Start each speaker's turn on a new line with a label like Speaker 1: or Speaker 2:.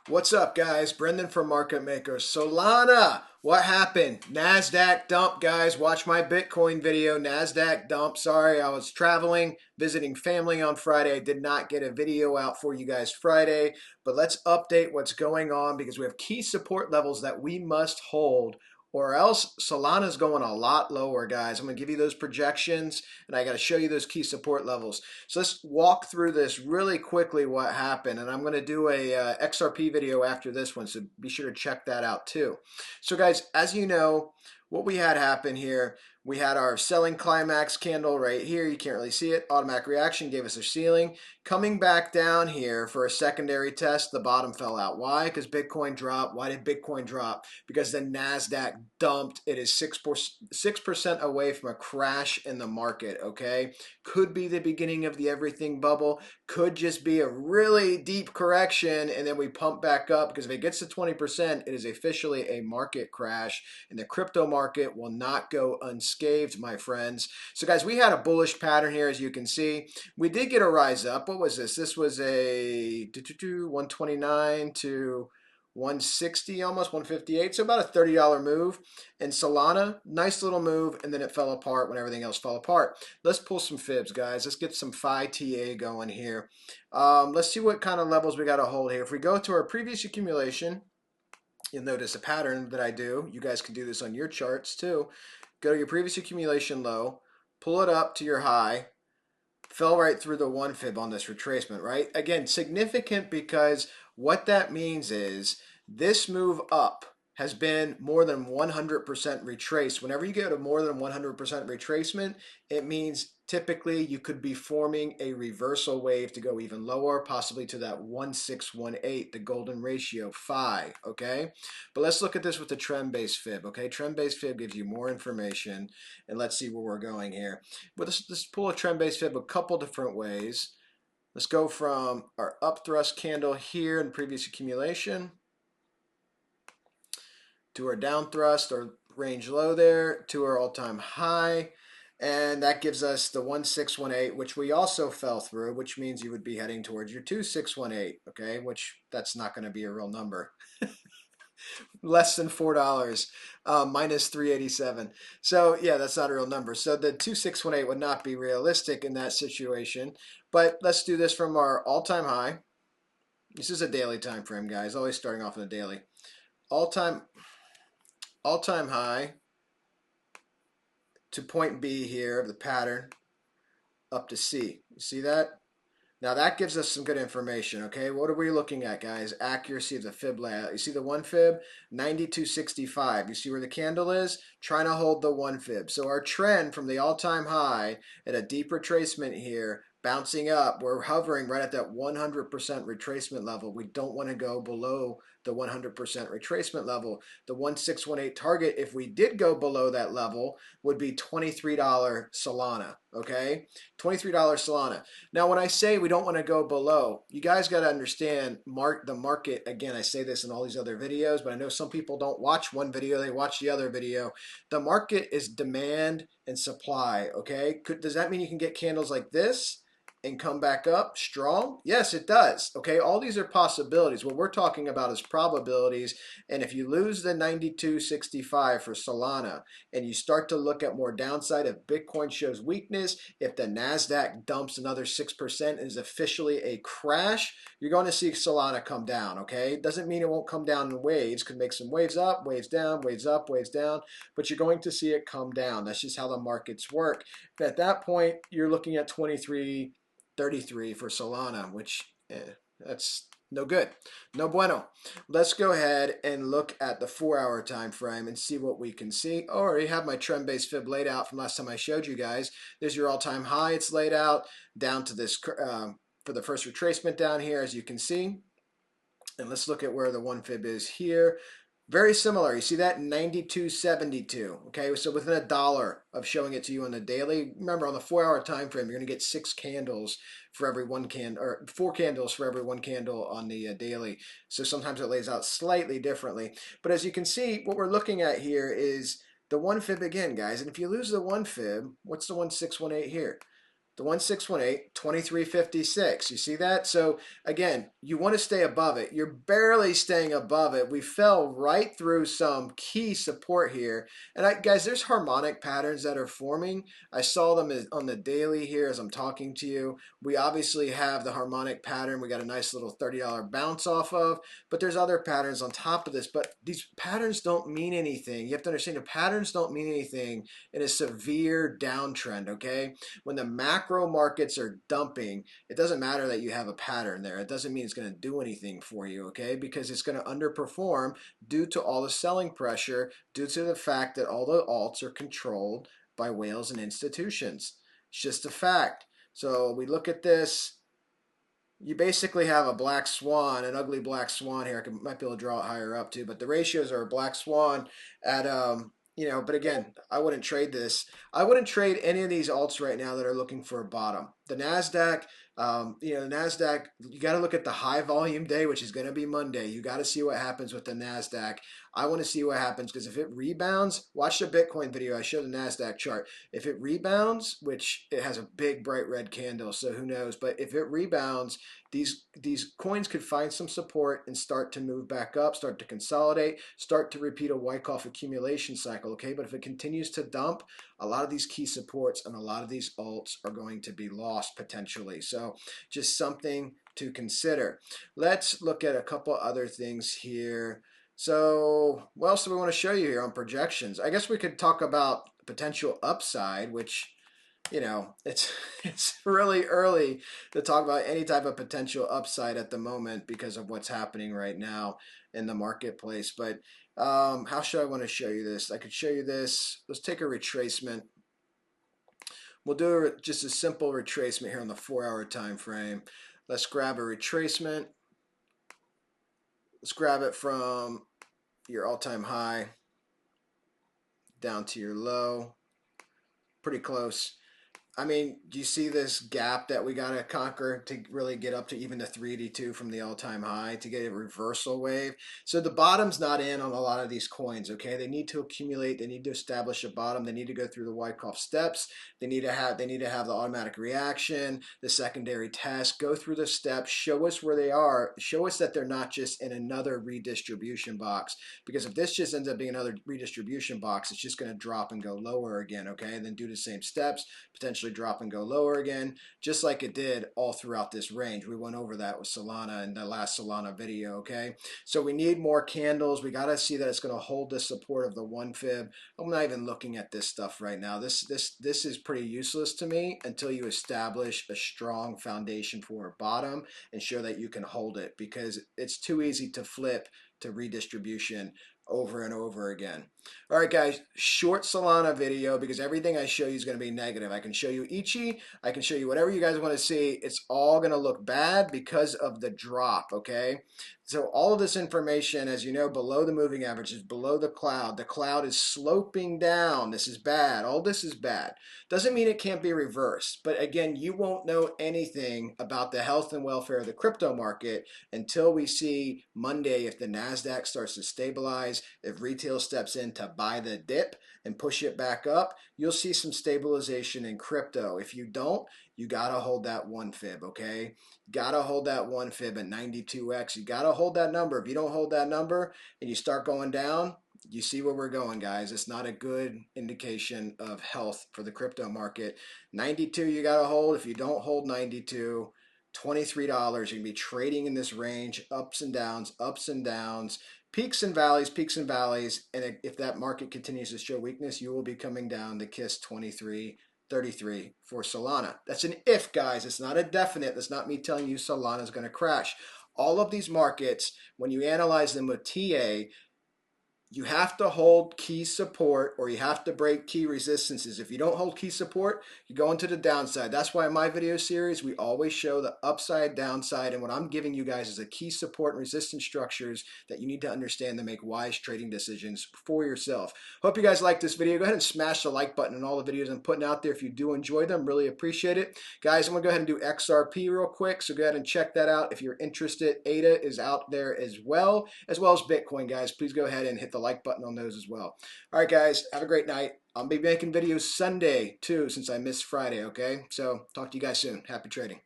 Speaker 1: What's up, guys? Brendan from Market Makers. Solana, what happened? NASDAQ dump, guys. Watch my Bitcoin video. NASDAQ dump. Sorry, I was traveling, visiting family on Friday. I did not get a video out for you guys Friday, but let's update what's going on because we have key support levels that we must hold, or else Solana's going a lot lower, guys. I'm going to give you those projections, and I got to show you those key support levels. So let's walk through this really quickly what happened, and I'm going to do a XRP video after this one, so be sure to check that out too. So guys, as you know, what we had happen here, we had our selling climax candle right here. You can't really see it. Automatic reaction gave us a ceiling. Coming back down here for a secondary test, the bottom fell out. Why? Because Bitcoin dropped. Why did Bitcoin drop? Because the NASDAQ dumped. It is 6% away from a crash in the market, okay? Could be the beginning of the everything bubble. Could just be a really deep correction, and then we pump back up, because if it gets to 20%, it is officially a market crash, and the crypto market will not go unscathed, my friends. So guys, we had a bullish pattern here, as you can see. We did get a rise up. What was this? This was a 129 to 160, almost 158, so about a $30 move. And Solana, nice little move, and then it fell apart when everything else fell apart. Let's pull some fibs, guys. Let's get some Phi TA going here. Let's see what kind of levels we got to hold here. If we go to our previous accumulation, you'll notice a pattern that I do. You guys can do this on your charts too. Go to your previous accumulation low, pull it up to your high, fell right through the 1 fib on this retracement, right? Again, significant because what that means is this move up has been more than 100% retraced. Whenever you get a more than 100% retracement, it means typically you could be forming a reversal wave to go even lower, possibly to that 1618, the golden ratio, phi, okay? But let's look at this with the trend-based fib, okay? Trend-based fib gives you more information, and let's see where we're going here. But let's pull a trend-based fib a couple different ways. Let's go from our up thrust candle here in previous accumulation to our down thrust or range low there to our all-time high, and that gives us the 1618, which we also fell through, which means you would be heading towards your 2618, okay, which that's not going to be a real number. Less than $4, minus 387. So yeah, that's not a real number. So the 2618 would not be realistic in that situation. But let's do this from our all-time high. This is a daily time frame, guys. Always starting off in a daily. All-time high to point B here of the pattern up to C. You see that? Now that gives us some good information, okay? What are we looking at, guys? Accuracy of the fib layout. You see the 1 fib? 92.65. You see where the candle is? Trying to hold the 1 fib. So our trend from the all-time high at a deep retracement here, bouncing up, we're hovering right at that 100% retracement level. We don't want to go below the 100% retracement level. The 1618 target, if we did go below that level, would be $23 Solana, okay? $23 Solana. Now, when I say we don't want to go below, you guys got to understand the market. Again, I say this in all these other videos, but I know some people don't watch one video, they watch the other video. The market is demand and supply, okay? Does that mean you can get candles like this and come back up strong? Yes, it does. Okay, all these are possibilities. What we're talking about is probabilities. And if you lose the 92.65 for Solana and you start to look at more downside, if Bitcoin shows weakness, if the NASDAQ dumps another 6% and is officially a crash, you're going to see Solana come down, okay? Doesn't mean it won't come down in waves. Could make some waves up, waves down, waves up, waves down, but you're going to see it come down. That's just how the markets work. At that point, you're looking at 23.33 for Solana, which that's no good, no bueno. Let's go ahead and look at the 4-hour time frame and see what we can see. Oh, I already have my trend-based fib laid out from last time I showed you guys. There's your all-time high. It's laid out down to this for the first retracement down here, as you can see. And let's look at where the 1 fib is here. Very similar. You see that? 92.72. Okay, so within $1 of showing it to you on the daily. Remember, on the 4-hour time frame, you're going to get 6 candles for every 1 candle, or 4 candles for every 1 candle on the daily. So sometimes it lays out slightly differently. But as you can see, what we're looking at here is the 1 fib again, guys. And if you lose the 1 fib, what's the 1618 here? the 1618, 2356. You see that? So again, you want to stay above it. You're barely staying above it. We fell right through some key support here. And guys, there's harmonic patterns that are forming. I saw them on the daily here as I'm talking to you. We obviously have the harmonic pattern. We got a nice little $30 bounce off of, but there's other patterns on top of this. But these patterns don't mean anything. You have to understand the patterns don't mean anything in a severe downtrend, okay? When the macro markets are dumping, it doesn't matter that you have a pattern there. It doesn't mean it's going to do anything for you, okay? Because it's going to underperform due to all the selling pressure, due to the fact that all the alts are controlled by whales and institutions. It's just a fact. So we look at this. You basically have a black swan, an ugly black swan here. Might be able to draw it higher up too, but the ratios are a black swan at but again, I wouldn't trade this. I wouldn't trade any of these alts right now that are looking for a bottom. The NASDAQ, the NASDAQ, you got to look at the high volume day, which is going to be Monday. You got to see what happens with the NASDAQ. I want to see what happens because if it rebounds, watch the Bitcoin video. I showed the NASDAQ chart. If it rebounds, which it has a big bright red candle, so who knows, but if it rebounds, these coins could find some support and start to move back up, start to consolidate, start to repeat a Wyckoff accumulation cycle, okay? But if it continues to dump, a lot of these key supports and a lot of these alts are going to be lost potentially. So just something to consider. Let's look at a couple other things here. So what else do we want to show you here on projections? I guess we could talk about potential upside, which it's really early to talk about any type of potential upside at the moment because of what's happening right now in the marketplace. But how should I want to show you this? I could show you this. Let's take a retracement. We'll do just a simple retracement here on the 4-hour time frame. Let's grab a retracement. Let's grab it from your all-time high down to your low. Pretty close. I mean, do you see this gap that we got to conquer to really get up to even the 382 from the all-time high to get a reversal wave? So the bottom's not in on a lot of these coins, okay? They need to accumulate. They need to establish a bottom. They need to go through the Wyckoff steps. They need to have the automatic reaction, the secondary test, go through the steps, show us where they are, show us that they're not just in another redistribution box. Because if this just ends up being another redistribution box, it's just going to drop and go lower again, okay? And then do the same steps, potentially drop and go lower again, just like it did all throughout this range. We went over that with Solana in the last Solana video, okay? So we need more candles. We got to see that it's going to hold the support of the 1 fib. I'm not even looking at this stuff right now. This is pretty useless to me until you establish a strong foundation for a bottom and show that you can hold it, because it's too easy to flip to redistribution over and over again. All right, guys, short Solana video because everything I show you is going to be negative. I can show you Ichi, I can show you whatever you guys want to see. It's all going to look bad because of the drop, okay? So all of this information, as you know, below the moving average is below the cloud. The cloud is sloping down. This is bad. All this is bad. Doesn't mean it can't be reversed. But again, you won't know anything about the health and welfare of the crypto market until we see Monday if the NASDAQ starts to stabilize, if retail steps in to buy the dip and push it back up. You'll see some stabilization in crypto. If you don't, you got to hold that 1 fib, okay? Got to hold that 1 fib at 92x. You got to hold that number. If you don't hold that number and you start going down, you see where we're going, guys. It's not a good indication of health for the crypto market. 92 you got to hold. If you don't hold 92, $23, you're going to be trading in this range, ups and downs, peaks and valleys, and if that market continues to show weakness, you will be coming down to kiss 23.33 for Solana. That's an if, guys. It's not a definite. That's not me telling you Solana is going to crash. All of these markets, when you analyze them with TA, you have to hold key support or you have to break key resistances. If you don't hold key support, you go into the downside. That's why in my video series, we always show the upside, downside, and what I'm giving you guys is the key support and resistance structures that you need to understand to make wise trading decisions for yourself. Hope you guys like this video. Go ahead and smash the like button on all the videos I'm putting out there. If you do enjoy them, really appreciate it. Guys, I'm gonna go ahead and do XRP real quick, so go ahead and check that out if you're interested. ADA is out there as well as Bitcoin, guys. Please go ahead and hit the the like button on those as well. All right, guys, have a great night. I'll be making videos Sunday too, since I missed Friday. Okay, so talk to you guys soon. Happy trading.